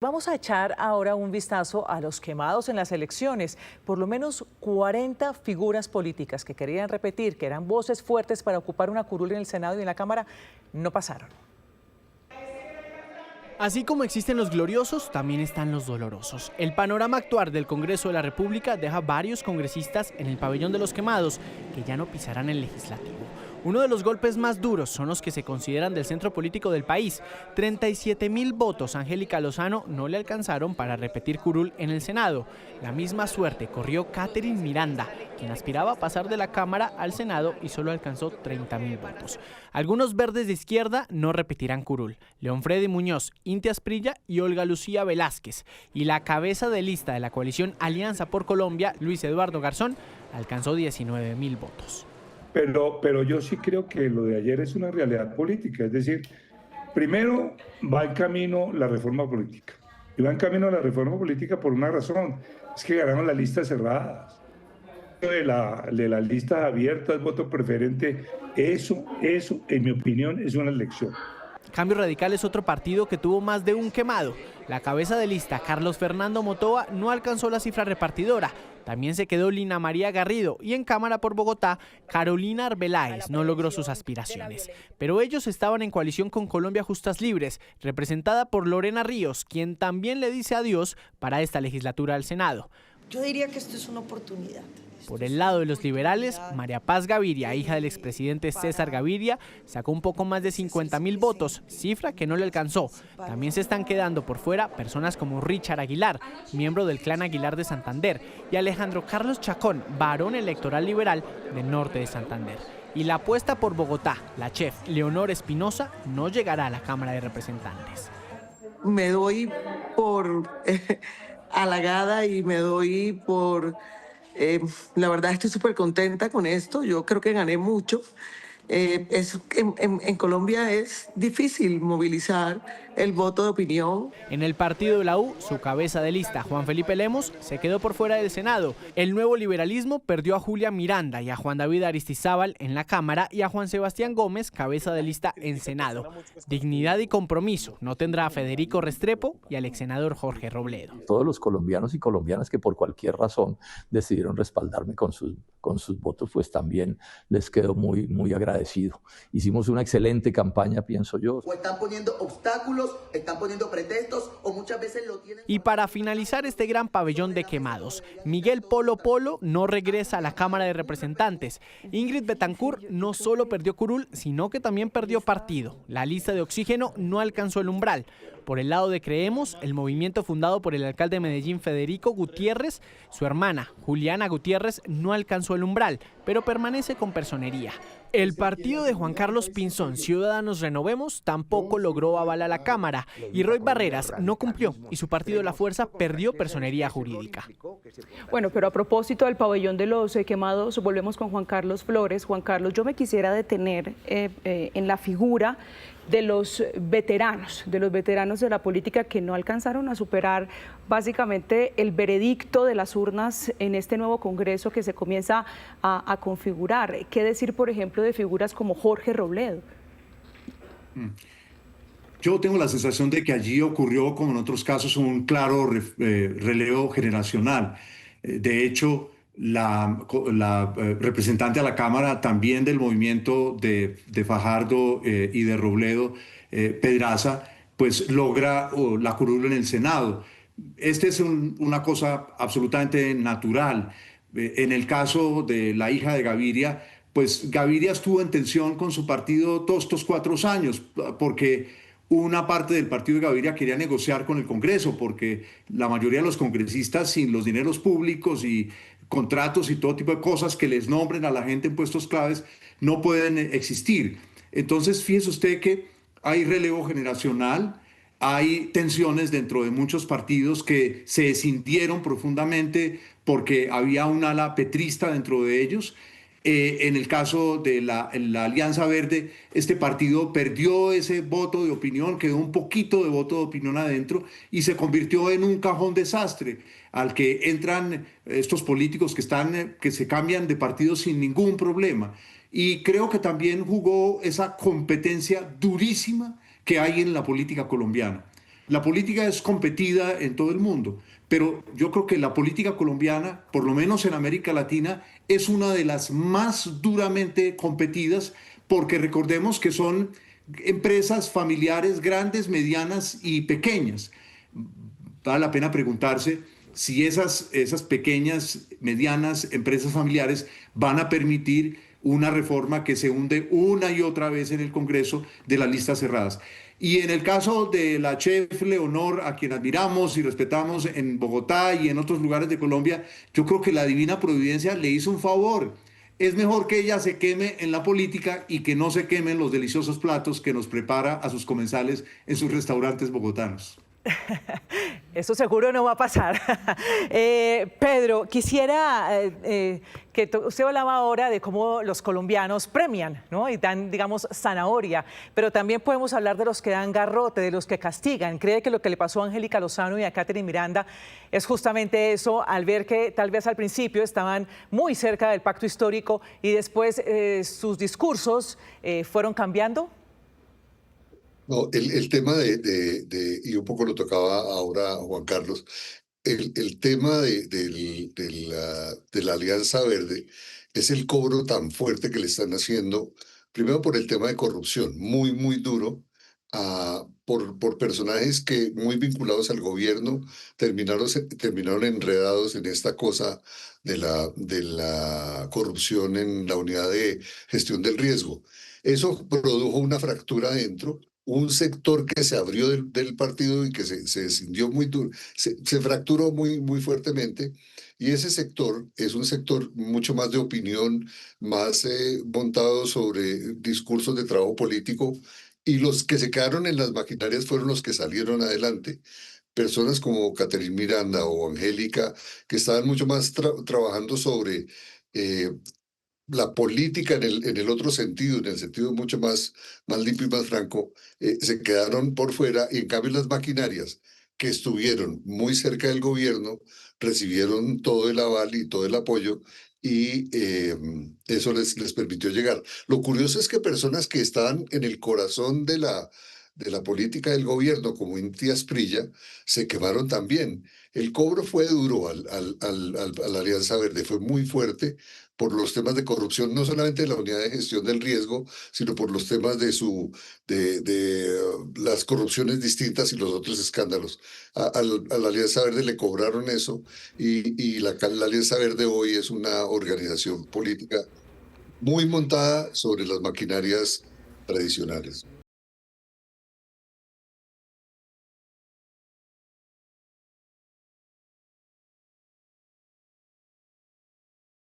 Vamos a echar ahora un vistazo a los quemados en las elecciones. Por lo menos 40 figuras políticas que querían repetir que eran voces fuertes para ocupar una curul en el Senado y en la Cámara no pasaron. Así como existen los gloriosos, también están los dolorosos. El panorama actual del Congreso de la República deja varios congresistas en el pabellón de los quemados que ya no pisarán el legislativo. Uno de los golpes más duros son los que se consideran del centro político del país. 37.000 votos a Angélica Lozano no le alcanzaron para repetir curul en el Senado. La misma suerte corrió Catherine Miranda, quien aspiraba a pasar de la Cámara al Senado y solo alcanzó 30.000 votos. Algunos verdes de izquierda no repetirán curul: León Freddy Muñoz, Inti Asprilla y Olga Lucía Velázquez. Y la cabeza de lista de la coalición Alianza por Colombia, Luis Eduardo Garzón, alcanzó 19.000 votos. Pero yo sí creo que lo de ayer es una realidad política, es decir, primero va en camino la reforma política, y va en camino la reforma política por una razón, es que ganaron las listas cerradas. De las listas abiertas, voto preferente, eso, en mi opinión, es una elección. Cambio Radical es otro partido que tuvo más de un quemado. La cabeza de lista, Carlos Fernando Motoa, no alcanzó la cifra repartidora. También se quedó Lina María Garrido y en Cámara por Bogotá, Carolina Arbeláez no logró sus aspiraciones. Pero ellos estaban en coalición con Colombia Justas Libres, representada por Lorena Ríos, quien también le dice adiós para esta legislatura al Senado. Yo diría que esto es una oportunidad. Por el lado de los liberales, María Paz Gaviria, hija del expresidente César Gaviria, sacó un poco más de 50.000 votos, cifra que no le alcanzó. También se están quedando por fuera personas como Richard Aguilar, miembro del clan Aguilar de Santander, y Alejandro Carlos Chacón, varón electoral liberal del norte de Santander. Y la apuesta por Bogotá, la chef Leonor Espinosa, no llegará a la Cámara de Representantes. Me doy por halagada y me doy por... la verdad estoy súper contenta con esto, yo creo que gané mucho. En Colombia es difícil movilizar el voto de opinión. En el partido de la U, su cabeza de lista, Juan Felipe Lemos, se quedó por fuera del Senado. El Nuevo Liberalismo perdió a Julia Miranda y a Juan David Aristizábal en la Cámara y a Juan Sebastián Gómez, cabeza de lista en Senado. Dignidad y Compromiso no tendrá a Federico Restrepo y al exsenador Jorge Robledo. Todos los colombianos y colombianas que por cualquier razón decidieron respaldarme con sus votos, pues también les quedo muy agradecido. Hicimos una excelente campaña, pienso yo. O están poniendo obstáculos, están poniendo pretextos, o muchas veces lo tienen... Y para finalizar este gran pabellón de quemados, Miguel Polo Polo no regresa a la Cámara de Representantes. Ingrid Betancourt no solo perdió curul, sino que también perdió partido. La lista de Oxígeno no alcanzó el umbral. Por el lado de Creemos, el movimiento fundado por el alcalde de Medellín, Federico Gutiérrez, su hermana, Juliana Gutiérrez, no alcanzó el umbral, pero permanece con personería. El partido de Juan Carlos Pinzón, Ciudadanos Renovemos, tampoco logró aval a la Cámara, y Roy Barreras no cumplió, y su partido La Fuerza perdió personería jurídica. Bueno, pero a propósito del pabellón de los quemados, volvemos con Juan Carlos Flores. Juan Carlos, yo me quisiera detener en la figura de los veteranos de la política que no alcanzaron a superar básicamente el veredicto de las urnas en este nuevo Congreso que se comienza a configurar. ¿Qué decir, por ejemplo, de figuras como Jorge Robledo? Yo tengo la sensación de que allí ocurrió, como en otros casos, un claro relevo generacional. De hecho, la representante a la Cámara también del movimiento de Fajardo y de Robledo, Pedraza, pues logra la curul en el Senado. Este es una cosa absolutamente natural. En el caso de la hija de Gaviria, pues Gaviria estuvo en tensión con su partido todos estos 4 años, porque una parte del partido de Gaviria quería negociar con el Congreso, porque la mayoría de los congresistas, sin los dineros públicos y contratos y todo tipo de cosas que les nombren a la gente en puestos claves, no pueden existir. Entonces, fíjese usted que hay relevo generacional, hay tensiones dentro de muchos partidos que se escindieron profundamente porque había un ala petrista dentro de ellos. En el caso de la Alianza Verde, este partido perdió ese voto de opinión, quedó un poquito de voto de opinión adentro y se convirtió en un cajón desastre al que entran estos políticos que se cambian de partido sin ningún problema. Y creo que también jugó esa competencia durísima que hay en la política colombiana. la política es competida en todo el mundo, pero yo creo que la política colombiana, por lo menos en América Latina, es una de las más duramente competidas, porque recordemos que son empresas familiares grandes, medianas y pequeñas. Vale la pena preguntarse si esas pequeñas, medianas empresas familiares van a permitir una reforma que se hunde una y otra vez en el Congreso de las listas cerradas. Y en el caso de la chef Leonor, a quien admiramos y respetamos en Bogotá y en otros lugares de Colombia, yo creo que la divina providencia le hizo un favor. Es mejor que ella se queme en la política y que no se quemen los deliciosos platos que nos prepara a sus comensales en sus restaurantes bogotanos. Eso seguro no va a pasar. Pedro, quisiera que usted hablaba ahora de cómo los colombianos premian, ¿no? Y dan, digamos, zanahoria, pero también podemos hablar de los que dan garrote, de los que castigan. ¿Cree que lo que le pasó a Angélica Lozano y a Catherine Miranda es justamente eso, al ver que tal vez al principio estaban muy cerca del pacto histórico y después sus discursos fueron cambiando? No, el tema y un poco lo tocaba ahora Juan Carlos, el tema de la Alianza Verde es el cobro tan fuerte que le están haciendo, primero por el tema de corrupción, muy, muy duro, por personajes que muy vinculados al gobierno terminaron enredados en esta cosa de la corrupción en la unidad de gestión del riesgo. Eso produjo una fractura dentro, un sector que se abrió del partido y que se escindió muy duro, se fracturó muy, muy fuertemente. Y ese sector es un sector mucho más de opinión, más montado sobre discursos de trabajo político. Y los que se quedaron en las maquinarias fueron los que salieron adelante. Personas como Catherine Miranda o Angélica, que estaban mucho más trabajando sobre la política en el otro sentido, en el sentido mucho más limpio y más franco, se quedaron por fuera, y en cambio las maquinarias que estuvieron muy cerca del gobierno recibieron todo el aval y todo el apoyo, y eso les permitió llegar. Lo curioso es que personas que estaban en el corazón de la política del gobierno, como Inti Asprilla, se quemaron también. El cobro fue duro a la Alianza Verde, fue muy fuerte por los temas de corrupción, no solamente de la unidad de gestión del riesgo, sino por los temas de las corrupciones distintas y los otros escándalos. A la Alianza Verde le cobraron eso, y la Alianza Verde hoy es una organización política muy montada sobre las maquinarias tradicionales.